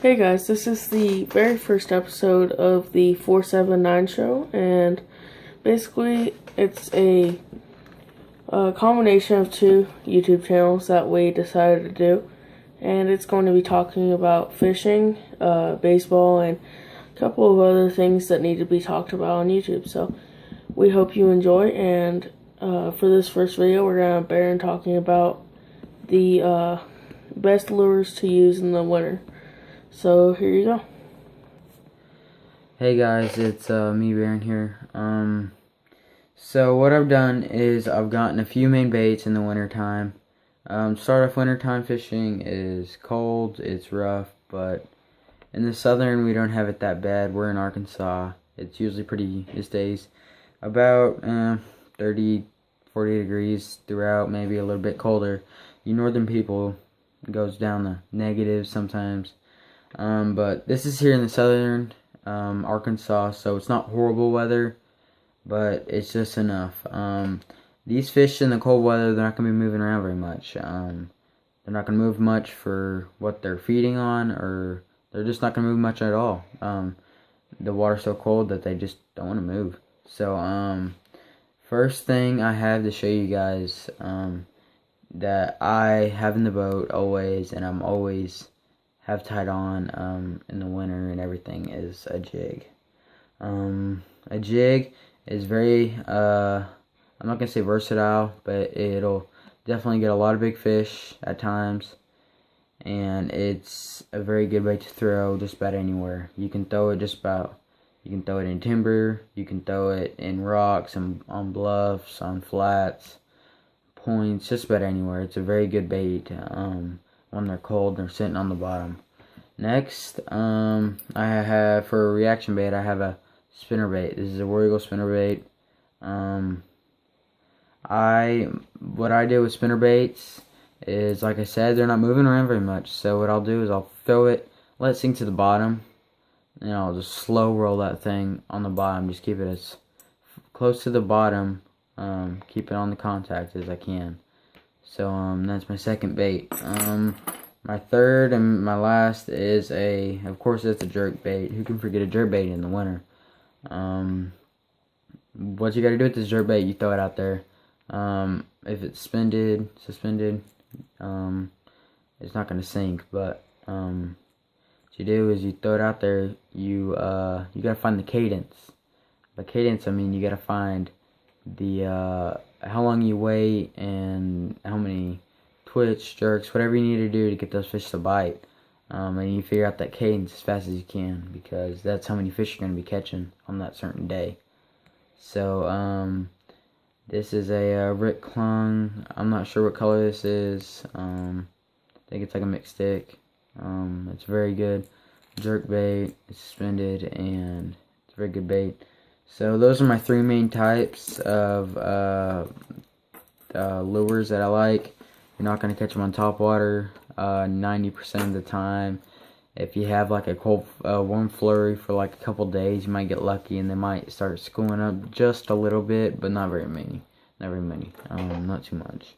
Hey guys, this is the very first episode of the 479 show, and basically it's a combination of two YouTube channels that we decided to do, and it's going to be talking about fishing, baseball, and a couple of other things that need to be talked about on YouTube. So we hope you enjoy, and for this first video we're going to begin talking about the best lures to use in the winter. So here you go. Hey guys, it's me Baron here. So what I've done is I've gotten a few main baits in the winter time. Start off wintertime fishing is cold, it's rough, but in the southern we don't have it that bad. We're in Arkansas. It stays about 30, 40 degrees throughout, maybe a little bit colder. You northern people, it goes down the negatives sometimes. But this is here in the southern Arkansas, so it's not horrible weather, but it's just enough. These fish in the cold weather, they're not going to be moving around very much. They're not going to move much for what they're feeding on, or they're just not going to move much at all. The water's so cold that they just don't want to move. So, first thing I have to show you guys that I have in the boat always, and I'm always have tied on in the winter and everything, is a jig. A jig is very I'm not gonna say versatile, but it'll definitely get a lot of big fish at times, and it's a very good way to throw just about anywhere. You can throw it you can throw it in timber, you can throw it in rocks and on bluffs, on flats, points, just about anywhere. It's a very good bait when they're cold and they're sitting on the bottom. Next, I have, for a reaction bait, I have a spinner bait. This is a War Eagle spinner bait. What I do with spinner baits is, like I said, they're not moving around very much. So what I'll do is I'll throw it, let it sink to the bottom, and I'll just slow roll that thing on the bottom. Just keep it as close to the bottom, keep it on the contact as I can. So that's my second bait. My third and my last is of course it's a jerk bait. Who can forget a jerk bait in the winter? What you gotta do with this jerk bait, you throw it out there. If it's suspended, it's not gonna sink, but what you do is you throw it out there, you gotta find the cadence. By cadence I mean you gotta find the how long you wait and how many twitch, jerks, whatever you need to do to get those fish to bite. And you figure out that cadence as fast as you can, because that's how many fish you're going to be catching on that certain day. So, this is a Rick Clunn. I'm not sure what color this is. I think it's like a mixed stick. It's very good jerk bait. It's suspended, and it's a very good bait. So those are my three main types of lures that I like. You're not going to catch them on top water 90% of the time. If you have like a cold, warm flurry for like a couple days, you might get lucky and they might start schooling up just a little bit, but not very many. Not too much.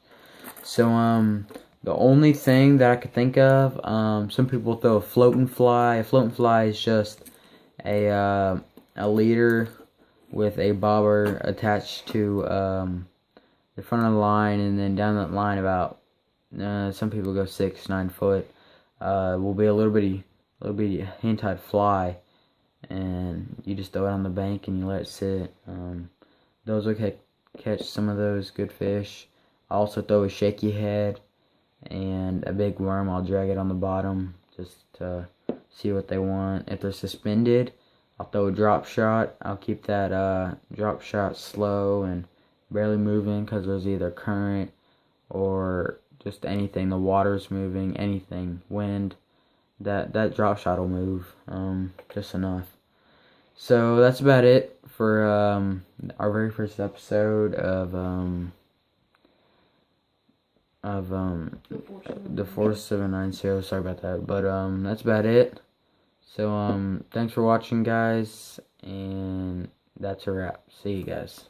So the only thing that I could think of, some people throw a floating fly. A floating fly is just a leader with a bobber attached to the front of the line, and then down that line about some people go 6-9 foot, will be a little bitty hand tied fly, and you just throw it on the bank and you let it sit. Those will catch some of those good fish. I also throw a shaky head and a big worm. I'll drag it on the bottom just to see what they want. If they're suspended, I'll throw a drop shot. I'll keep that drop shot slow and barely moving, because there's either current or just anything, the water's moving, anything, wind, that drop shot will move just enough. So that's about it for our very first episode of the 479 show. Sorry about that, but that's about it. So thanks for watching, guys, and that's a wrap. See you guys.